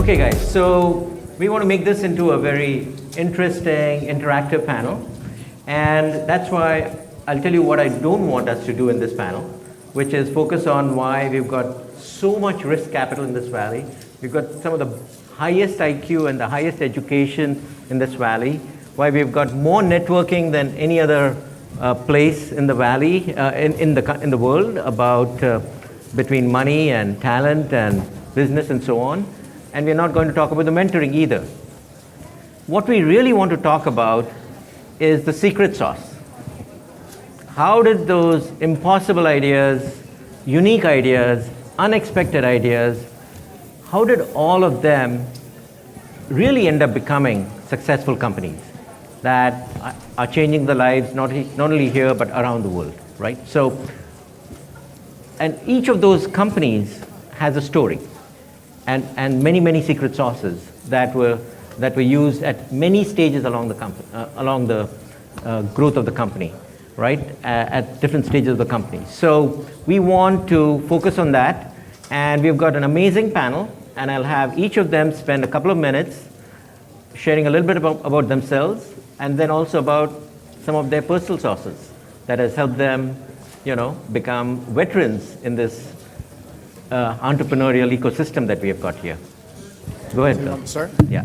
Okay, guys, so we want to make this into a very interesting, interactive panel. And that's why I'll tell you what I don't want us to do in this panel, which is focus on why we've got so much risk capital in this valley. We've got some of the highest IQ and the highest education in this valley, why we've got more networking than any other place in the valley, in the world, about between money and talent and business and so on. And we're not going to talk about the mentoring either. What we really want to talk about is the secret sauce. How did those impossible ideas, unique ideas, unexpected ideas, how did all of them really end up becoming successful companies that are changing the lives not only here but around the world, right? So, and each of those companies has a story and many, many secret sauces that were used at many stages along the growth of the company, right? At different stages of the company. So we want to focus on that, and we've got an amazing panel, and I'll have each of them spend a couple of minutes sharing a little bit about themselves, and then also about some of their personal sauces that has helped them, become veterans in this entrepreneurial ecosystem that we have got here. Go ahead, Bill. Start? Yeah.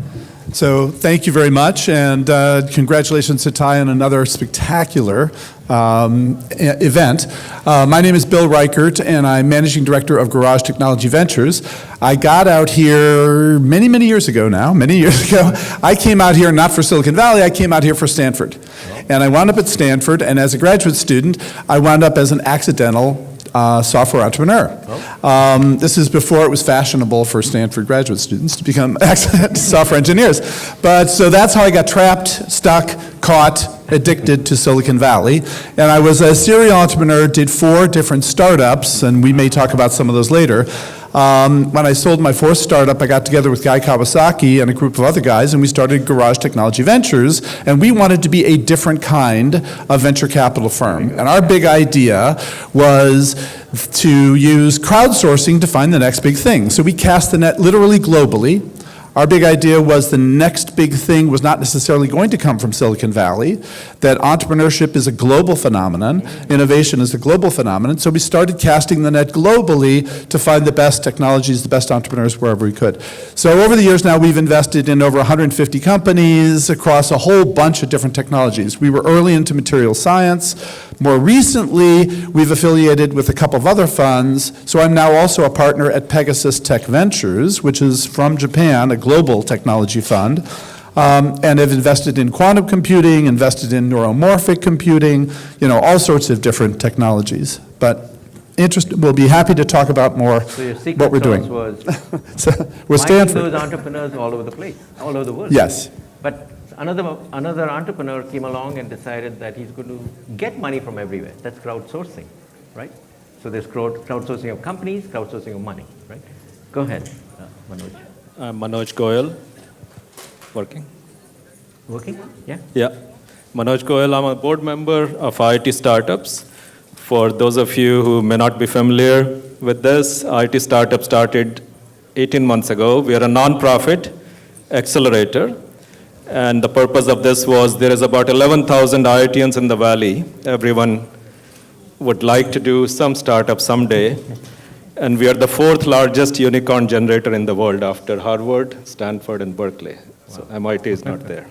So thank you very much, and congratulations to Ty on another spectacular event. My name is Bill Reichert, and I'm Managing Director of Garage Technology Ventures. I got out here many, many years ago now, I came out here not for Silicon Valley, I came out here for Stanford. And I wound up at Stanford, and as a graduate student, I wound up as an accidental software entrepreneur. This is before it was fashionable for Stanford graduate students to become software engineers. But so that's how I got trapped, stuck, caught, addicted to Silicon Valley. And I was a serial entrepreneur, did 4 different startups, and we may talk about some of those later. When I sold my 4th startup, I got together with Guy Kawasaki and a group of other guys, and we started Garage Technology Ventures, and we wanted to be a different kind of venture capital firm. And our big idea was to use crowdsourcing to find the next big thing. So we cast the net literally globally. Our big idea was the next big thing was not necessarily going to come from Silicon Valley, that entrepreneurship is a global phenomenon, innovation is a global phenomenon, so we started casting the net globally to find the best technologies, the best entrepreneurs wherever we could. So over the years now, we've invested in over 150 companies across a whole bunch of different technologies. We were early into material science. More recently, we've affiliated with a couple of other funds, so I'm now also a partner at Pegasus Tech Ventures, which is from Japan, a global technology fund, and have invested in quantum computing, invested in neuromorphic computing, all sorts of different technologies. But we'll be happy to talk about more what we're doing. Was so we're finding those entrepreneurs all over the place, all over the world. Yes. But another entrepreneur came along and decided that he's going to get money from everywhere. That's crowdsourcing, right? So there's crowdsourcing of companies, crowdsourcing of money, right? Go ahead, Manoj. I'm Manoj Goel. Working? Yeah? Yeah. Manoj Goel, I'm a board member of IIT Startups. For those of you who may not be familiar with this, IIT Startup started 18 months ago. We are a non-profit accelerator. And the purpose of this was there is about 11,000 IITians in the valley. Everyone would like to do some startup someday. And we are the 4th largest unicorn generator in the world after Harvard, Stanford, and Berkeley. So MIT is not there.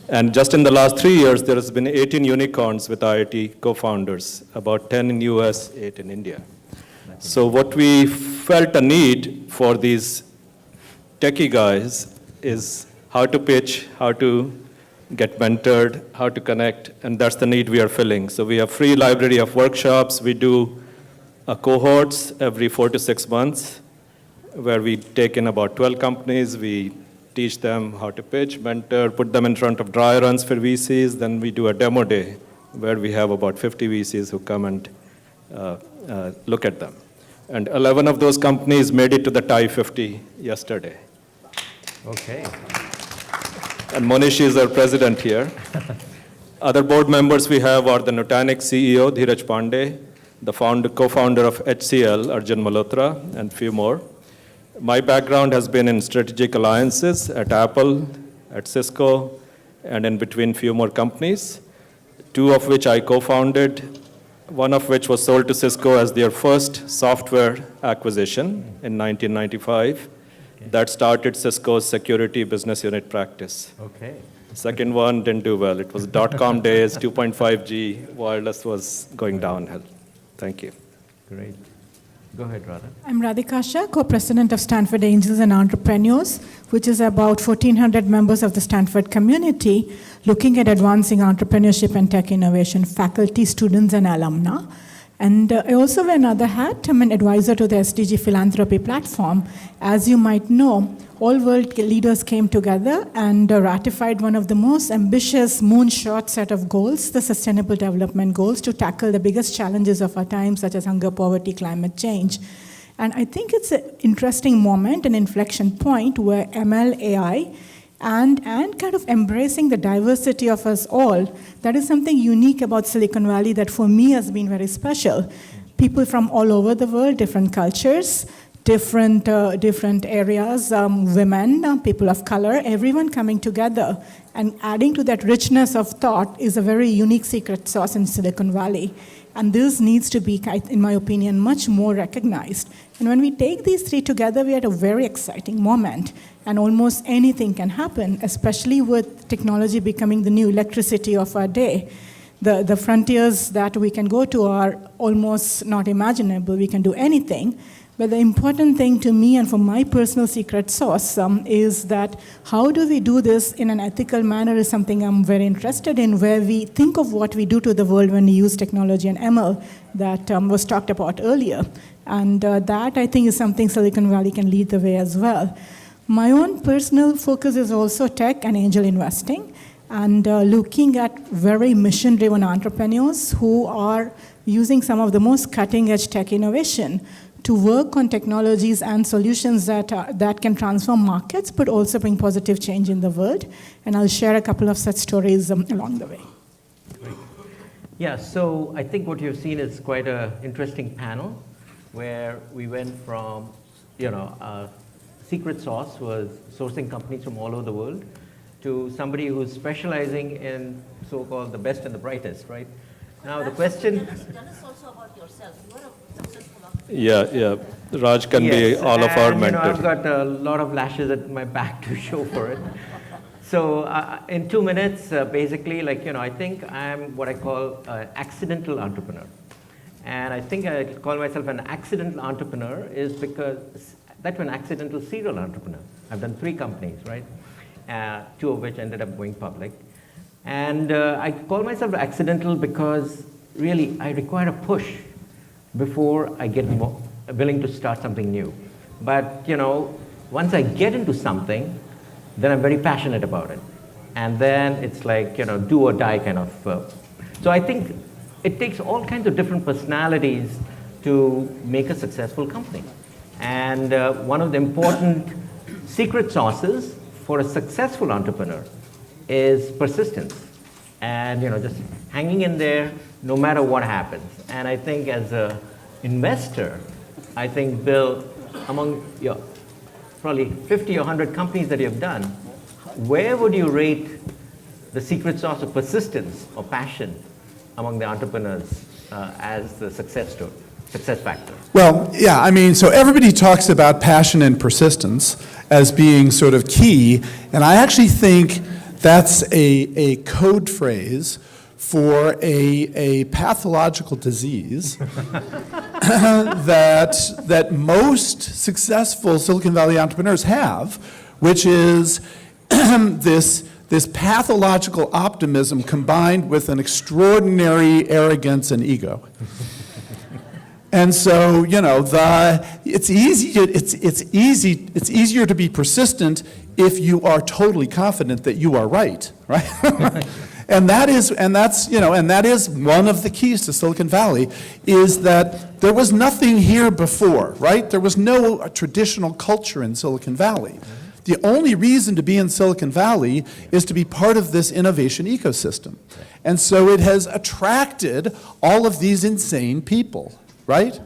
And just in the last 3 years, there has been 18 unicorns with IIT co-founders, about 10 in US, 8 in India. So what we felt a need for these techie guys is how to pitch, how to get mentored, how to connect, and that's the need we are filling. So we have free library of workshops. We do cohorts every 4 to 6 months, where we take in about 12 companies. We teach them how to pitch, mentor, put them in front of dry runs for VCs. Then we do a demo day, where we have about 50 VCs who come and look at them. And 11 of those companies made it to the TiE 50 yesterday. Okay. And Monish is our president here. Other board members we have are the Nutanix CEO, Dheeraj Pandey, the co-founder of HCL, Arjun Malhotra, and few more. My background has been in strategic alliances at Apple, at Cisco, and in between few more companies, two of which I co-founded, one of which was sold to Cisco as their first software acquisition in 1995. Okay. That started Cisco's security business unit practice. Okay. Second one didn't do well. It was dot-com days, 2.5G, wireless was going downhill. Thank you. Great. Go ahead, Radha. I'm Radhika Shah, co-president of Stanford Angels and Entrepreneurs, which is about 1,400 members of the Stanford community looking at advancing entrepreneurship and tech innovation, faculty, students, and alumni. And I also wear another hat. I'm an advisor to the SDG philanthropy platform. As you might know, all world leaders came together and ratified one of the most ambitious moonshot set of goals, the Sustainable Development Goals, to tackle the biggest challenges of our time, such as hunger, poverty, climate change. And I think it's an interesting moment, an inflection point where ML, AI, and kind of embracing the diversity of us all, that is something unique about Silicon Valley that for me has been very special. People from all over the world, different cultures, different areas, women, people of color, everyone coming together and adding to that richness of thought is a very unique secret sauce in Silicon Valley. And this needs to be, in my opinion, much more recognized. And when we take these three together, we are at a very exciting moment. And almost anything can happen, especially with technology becoming the new electricity of our day. The frontiers that we can go to are almost not imaginable. We can do anything. But the important thing to me and for my personal secret sauce is that how do we do this in an ethical manner is something I'm very interested in, where we think of what we do to the world when we use technology and ML that was talked about earlier. And that, I think, is something Silicon Valley can lead the way as well. My own personal focus is also tech and angel investing, and looking at very mission-driven entrepreneurs who are using some of the most cutting-edge tech innovation to work on technologies and solutions that can transform markets, but also bring positive change in the world. And I'll share a couple of such stories along the way. Great. Yeah, so I think what you've seen is quite an interesting panel where we went from, secret sauce was sourcing companies from all over the world to somebody who's specializing in so-called the best and the brightest, right? Now the question... Tell us also about yourself. You are a successful entrepreneur. Yeah. Raj can be all of our mentor. I've got a lot of lashes at my back to show for it. So in 2 minutes, basically, I think I'm what I call an accidental entrepreneur. And I think I call myself an accidental entrepreneur is because that's an accidental serial entrepreneur. I've done 3 companies, right? 2 of which ended up going public. And I call myself accidental because really I require a push before I get willing to start something new. But once I get into something, then I'm very passionate about it. And then it's like, do or die kind of. So I think it takes all kinds of different personalities to make a successful company. And one of the important secret sauces for a successful entrepreneur is persistence. And just hanging in there no matter what happens. And I think as an investor, I think, Bill, among your probably 50 or 100 companies that you've done, where would you rate the secret sauce of persistence or passion among the entrepreneurs as the success story, success factor? Well, yeah, so everybody talks about passion and persistence as being sort of key, and I actually think that's a code phrase for a pathological disease that most successful Silicon Valley entrepreneurs have, which is this pathological optimism combined with an extraordinary arrogance and ego. And so, it's easier to be persistent if you are totally confident that you are right? And that is one of the keys to Silicon Valley, is that there was nothing here before, right? There was no traditional culture in Silicon Valley. The only reason to be in Silicon Valley is to be part of this innovation ecosystem. And so it has attracted all of these insane people, right?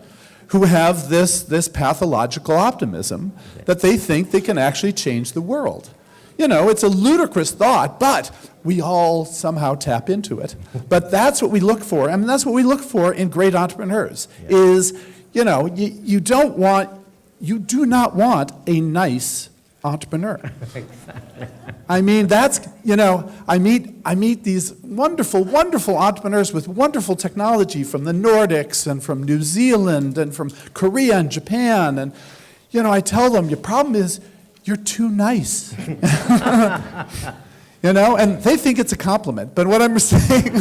who have this pathological optimism that they think they can actually change the world. You know, it's a ludicrous thought, but we all somehow tap into it. But that's what we look for. I mean, that's what we look for in great entrepreneurs, is, you know, you do not want a nice entrepreneur. I mean, that's, you know, I meet these wonderful, wonderful entrepreneurs with wonderful technology from the Nordics and from New Zealand and from Korea and Japan. And, you know, I tell them, your problem is you're too nice. You know, and they think it's a compliment. But what I'm saying,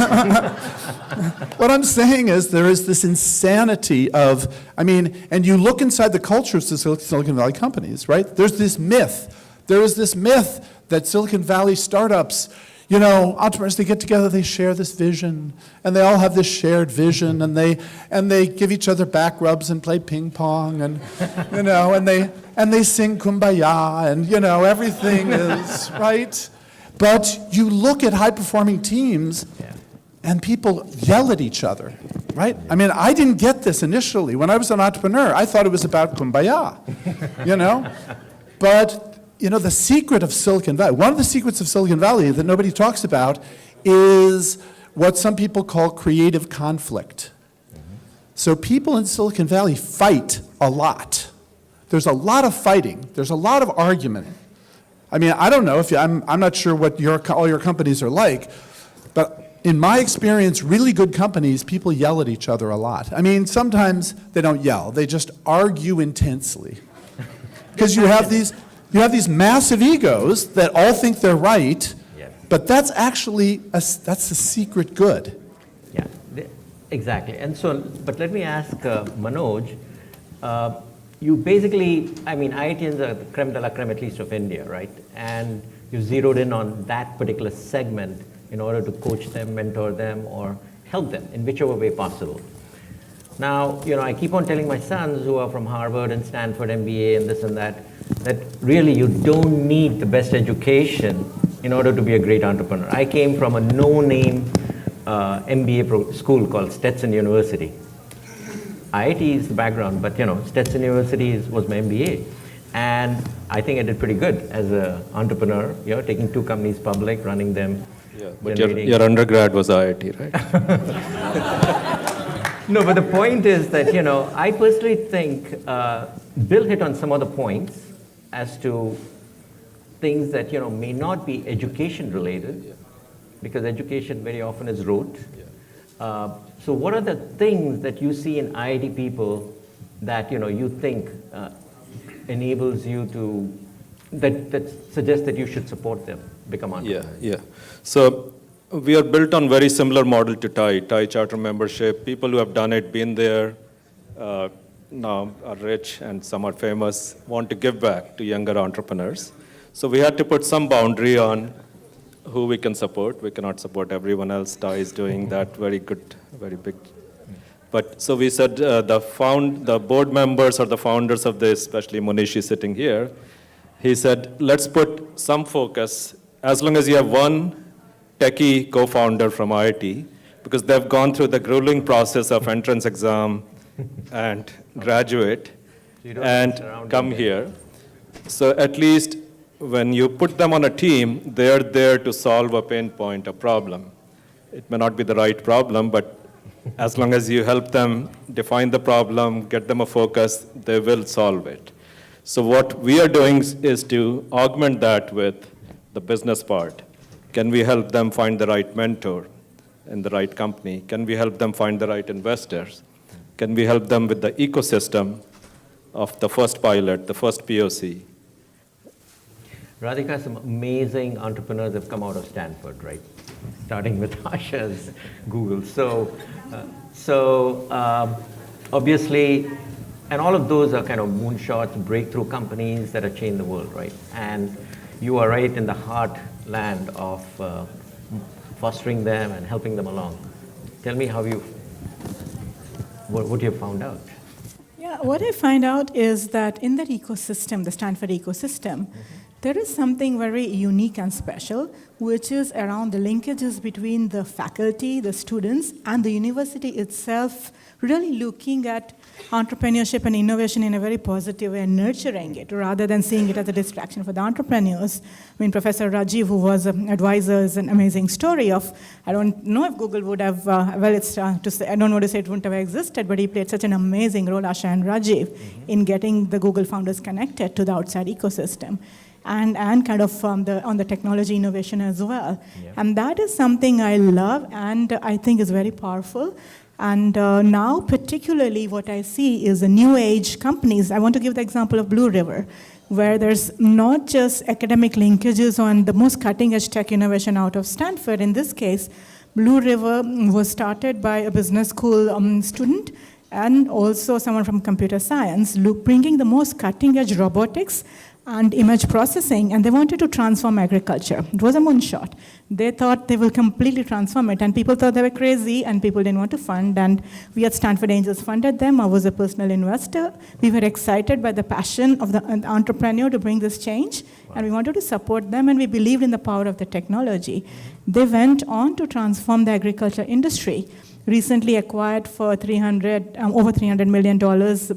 what I'm saying is there is this insanity of, I mean, and you look inside the culture of Silicon Valley companies, right? There's this myth. There is this myth that Silicon Valley startups, you know, entrepreneurs, they get together, they share this vision, and they all have this shared vision, and they give each other back rubs and play ping pong, and, you know, and they sing Kumbaya, and, you know, everything is, right? But you look at high-performing teams, and people yell at each other, right? I mean, I didn't get this initially. When I was an entrepreneur, I thought it was about Kumbaya, you know? But, you know, the secret of Silicon Valley, one of the secrets of Silicon Valley that nobody talks about is what some people call creative conflict. So people in Silicon Valley fight a lot. There's a lot of fighting. There's a lot of argument. I mean, I don't know if I'm not sure what all your companies are like, but in my experience, really good companies, people yell at each other a lot. I mean, sometimes they don't yell; they just argue intensely, because you have these massive egos that all think they're right, but that's actually that's the secret good. Yeah, exactly. And so, but let me ask Manoj. You basically, I mean, IITians are the creme de la creme, at least of India, right? And you zeroed in on that particular segment in order to coach them, mentor them, or help them in whichever way possible. Now, you know, I keep on telling my sons who are from Harvard and Stanford MBA and this and that really you don't need the best education in order to be a great entrepreneur. I came from a no-name MBA school called Stetson University. IIT is the background, but you know, Stetson University was my MBA. And I think I did pretty good as an entrepreneur, you know, taking 2 companies public, running them. Yeah, but your undergrad was IIT, right? No, but the point is that, you know, I personally think Bill hit on some of the points as to things that, you know, may not be education related, because education very often is rote. So what are the things that you see in IIT people that, you know, you think enables you to, that suggests that you should support them become entrepreneurs? Yeah. So we are built on very similar model to TiE charter membership. People who have done it, been there, now are rich and some are famous, want to give back to younger entrepreneurs. So we had to put some boundary on who we can support. We cannot support everyone else. TiE is doing that very good, very big. But so we said the board members or the founders of this, especially Monishi sitting here, he said, let's put some focus, as long as you have one techie co-founder from IIT, because they've gone through the grueling process of entrance exam and graduate and come here. So at least when you put them on a team, they're there to solve a pain point, a problem. It may not be the right problem, but as long as you help them define the problem, get them a focus, they will solve it. So what we are doing is to augment that with the business part. Can we help them find the right mentor in the right company? Can we help them find the right investors? Can we help them with the ecosystem of the first pilot, the first POC? Radhika, some amazing entrepreneurs have come out of Stanford, right? Starting with Asha's Google. So obviously, and all of those are kind of moonshots, breakthrough companies that have changed the world, right? And you are right in the heartland of fostering them and helping them along. Tell me what you have found out. Yeah, what I find out is that in that ecosystem, the Stanford ecosystem, there is something very unique and special, which is around the linkages between the faculty, the students, and the university itself really looking at entrepreneurship and innovation in a very positive way and nurturing it rather than seeing it as a distraction for the entrepreneurs. I mean, Professor Rajiv, who was an advisor, is an amazing story of, I don't know if Google would have, to say, I don't want to say it wouldn't have existed, but he played such an amazing role, Asha and Rajiv, in getting the Google founders connected to the outside ecosystem. And kind of on the technology innovation as well. Yeah. And that is something I love and I think is very powerful. And now particularly what I see is the new age companies. I want to give the example of Blue River, where there's not just academic linkages on the most cutting edge tech innovation out of Stanford. In this case, Blue River was started by a business school student and also someone from computer science, bringing the most cutting edge robotics and image processing, and they wanted to transform agriculture. It was a moonshot. They thought they will completely transform it, and people thought they were crazy, and people didn't want to fund, and we at Stanford Angels funded them. I was a personal investor. We were excited by the passion of the entrepreneur to bring this change, and we wanted to support them, and we believed in the power of the technology. They went on to transform the agriculture industry, recently acquired for over $300 million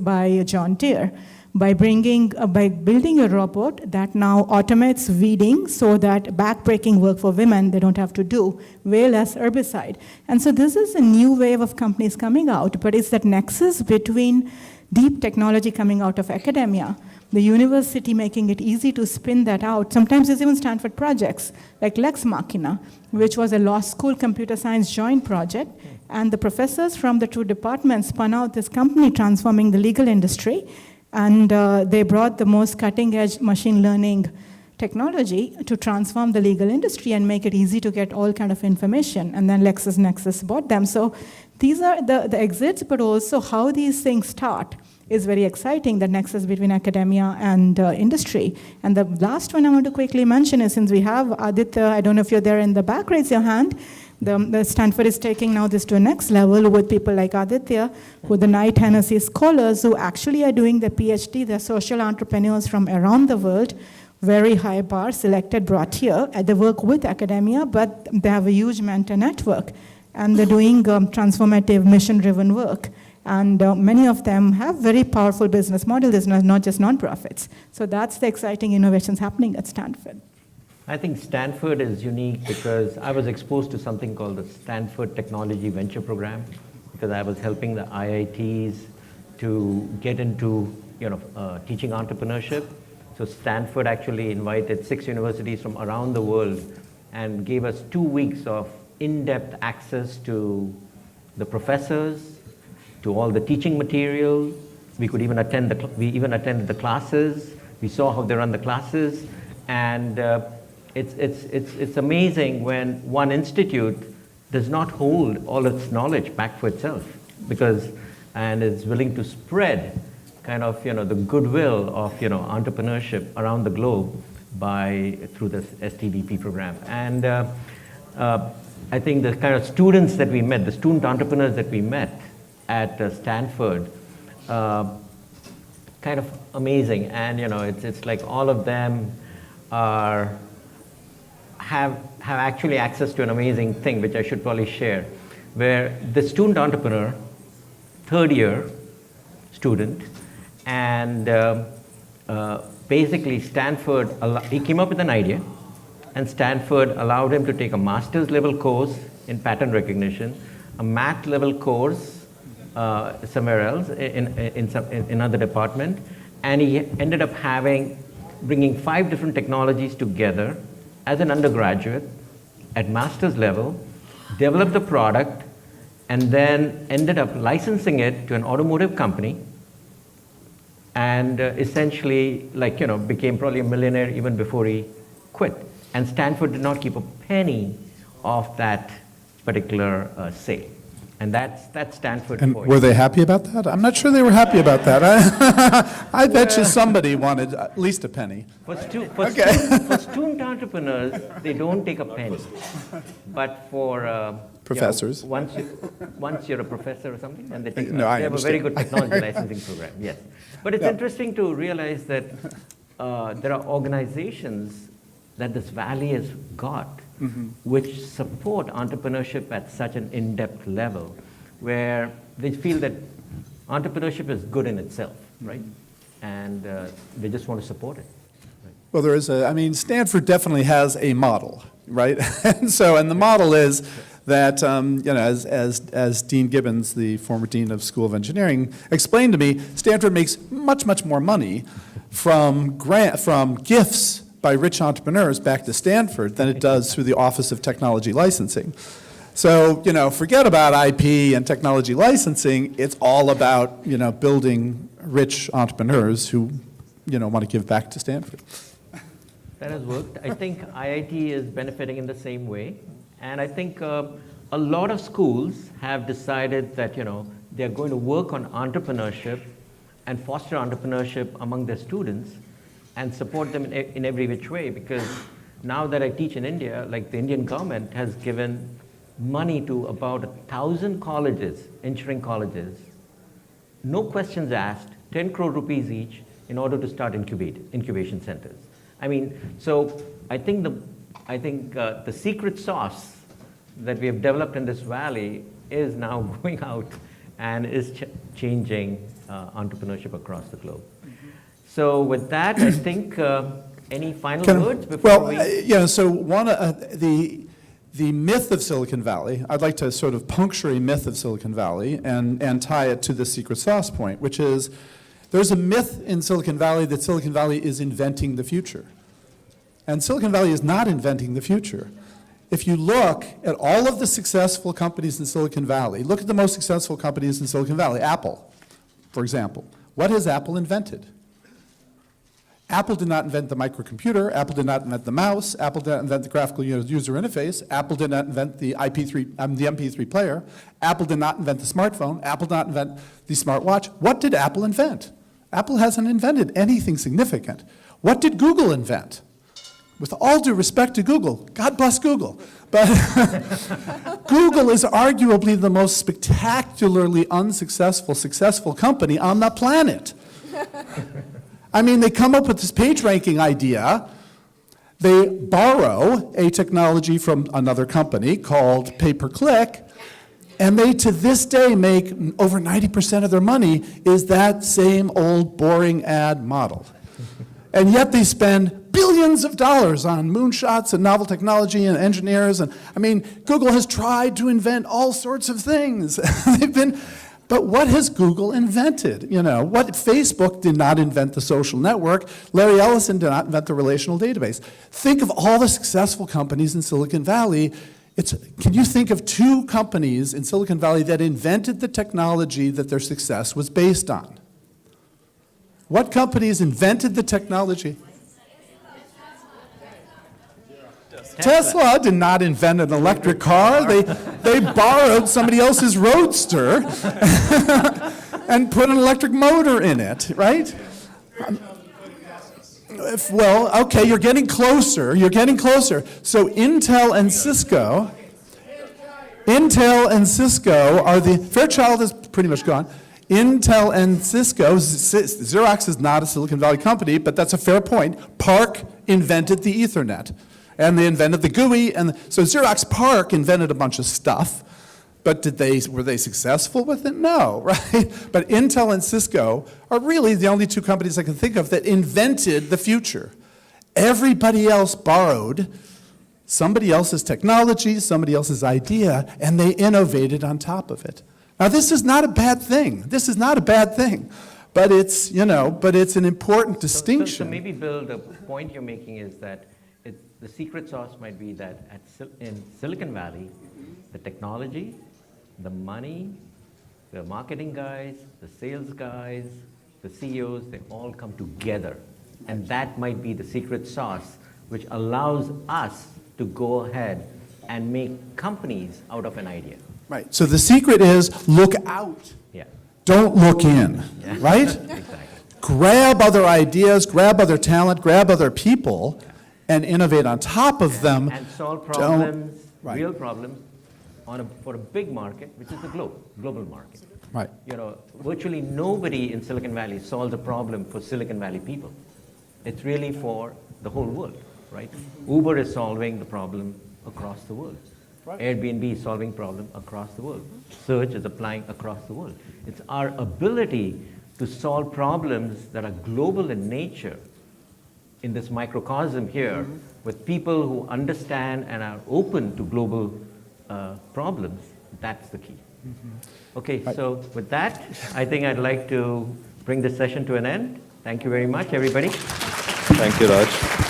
by John Deere. By building a robot that now automates weeding so that backbreaking work for women they don't have to do, way less herbicide. And so this is a new wave of companies coming out, but it's that nexus between deep technology coming out of academia, the university making it easy to spin that out. Sometimes there's even Stanford projects, like Lex Machina, which was a law school computer science joint project, and the professors from the two departments spun out this company transforming the legal industry. And they brought the most cutting-edge machine learning technology to transform the legal industry and make it easy to get all kind of information. And then LexisNexis bought them. So these are the exits, but also how these things start is very exciting, the nexus between academia and industry. And the last one I want to quickly mention is, since we have Aditya, I don't know if you're there in the back, raise your hand. The Stanford is taking now this to a next level with people like Aditya, who the Knight Hennessy scholars who actually are doing the PhD. They're social entrepreneurs from around the world, very high bar, selected, brought here. They work with academia, but they have a huge mentor network. And they're doing transformative, mission-driven work. And many of them have very powerful business models, not just nonprofits. So that's the exciting innovations happening at Stanford. I think Stanford is unique because I was exposed to something called the Stanford Technology Venture Program, because I was helping the IITs to get into teaching entrepreneurship. So Stanford actually invited 6 universities from around the world and gave us 2 weeks of in-depth access to the professors, to all the teaching material. We could even attended the classes. We saw how they run the classes, and it's amazing when one institute does not hold all its knowledge back for itself, and is willing to spread kind of the goodwill of entrepreneurship around the globe through this STVP program. And I think the kind of students that we met, the student entrepreneurs that we met at Stanford, kind of amazing. And it's like all of them have actually access to an amazing thing, which I should probably share, where the student entrepreneur, third year student, and basically Stanford, he came up with an idea, and Stanford allowed him to take a master's level course in pattern recognition, a math level course somewhere else in another department, and he ended up bringing 5 different technologies together as an undergraduate at master's level, developed the product, and then ended up licensing it to an automotive company, and essentially became probably a millionaire even before he quit. And Stanford did not keep a penny of that particular sale. And that's Stanford And for were you. they happy about that? I'm not sure they were happy about that. I bet you somebody wanted at least a penny. For student entrepreneurs, they don't take a penny. But for Professors. once you're a professor or something, then they take. No, I they have a very understand. good technology licensing program. Yes, but it's interesting to realize that there are organizations that this valley has got, which support entrepreneurship at such an in-depth level, where they feel that entrepreneurship is good in itself, right? And they just want to support it. Well, there is Stanford definitely has a model, right? And the model is that, as Dean Gibbons, the former dean of School of Engineering, explained to me, Stanford makes much, much more money from gifts by rich entrepreneurs back to Stanford than it does through the Office of Technology Licensing. So, forget about IP and technology licensing. It's all about, building rich entrepreneurs who, want to give back to Stanford. That has worked. I think IIT is benefiting in the same way. And I think a lot of schools have decided that, they're going to work on entrepreneurship and foster entrepreneurship among their students and support them in every which way. Because now that I teach in India, like the Indian government has given money to about 1,000 colleges, engineering colleges, no questions asked, 10 crore rupees each, in order to start incubation centers. So I think the secret sauce that we have developed in this valley is now going out and is changing entrepreneurship across the globe. So with that, I think any final words before we? So one the myth of Silicon Valley, I'd like to sort of puncture a myth of Silicon Valley and tie it to the secret sauce point, which is there's a myth in Silicon Valley that Silicon Valley is inventing the future. And Silicon Valley is not inventing the future. If you look at all of the successful companies in Silicon Valley, look at the most successful companies in Silicon Valley, Apple, for example. What has Apple invented? Apple did not invent the microcomputer. Apple did not invent the mouse. Apple did not invent the graphical user interface. Apple did not invent the MP3 player. Apple did not invent the smartphone. Apple did not invent the smartwatch. What did Apple invent? Apple hasn't invented anything significant. What did Google invent? With all due respect to Google, God bless Google, but Google is arguably the most spectacularly successful company on the planet. They come up with this page ranking idea. They borrow a technology from another company called pay-per-click, and they, to this day, make over 90% of their money is that same old boring ad model. And yet they spend billions of dollars on moonshots and novel technology and engineers. And Google has tried to invent all sorts of things. But what has Google invented? What Facebook did not invent the social network. Larry Ellison did not invent the relational database. Think of all the successful companies in Silicon Valley. Can you think of two companies in Silicon Valley that invented the technology that their success was based on? What companies invented the technology? Tesla did not invent an electric car. They borrowed somebody else's Roadster and put an electric motor in it, right? Well, okay, you're getting closer. So Intel and Cisco are the, Fairchild is pretty much gone. Intel and Cisco, Xerox is not a Silicon Valley company, but that's a fair point. PARC invented the Ethernet, and they invented the GUI, and so Xerox PARC invented a bunch of stuff, but were they successful with it? No, right? But Intel and Cisco are really the only two companies I can think of that invented the future. Everybody else borrowed somebody else's technology, somebody else's idea, and they innovated on top of it. Now, this is not a bad thing. But it's, it's an important distinction. So maybe, Bill, the point you're making is that the secret sauce might be that in Silicon Valley, the technology, the money, the marketing guys, the sales guys, the CEOs, they all come together. And that might be the secret sauce, which allows us to go ahead and make companies out of an idea. Right. So the secret is look out. Yeah. Don't look in. Yeah. Right? Exactly. Grab other ideas, grab other talent, grab other people, and innovate on top of them. And solve problems, Right. real problems, for a big market, which is the global market. Right. Virtually nobody in Silicon Valley solves a problem for Silicon Valley people. It's really for the whole world, right? Uber is solving the problem across the world. Airbnb is solving problem across the world. Search is applying across the world. It's our ability to solve problems that are global in nature in this microcosm here with people who understand and are open to global problems. That's the key. Okay, so with that, I think I'd like to bring this session to an end. Thank you very much, everybody. Thank you, Raj.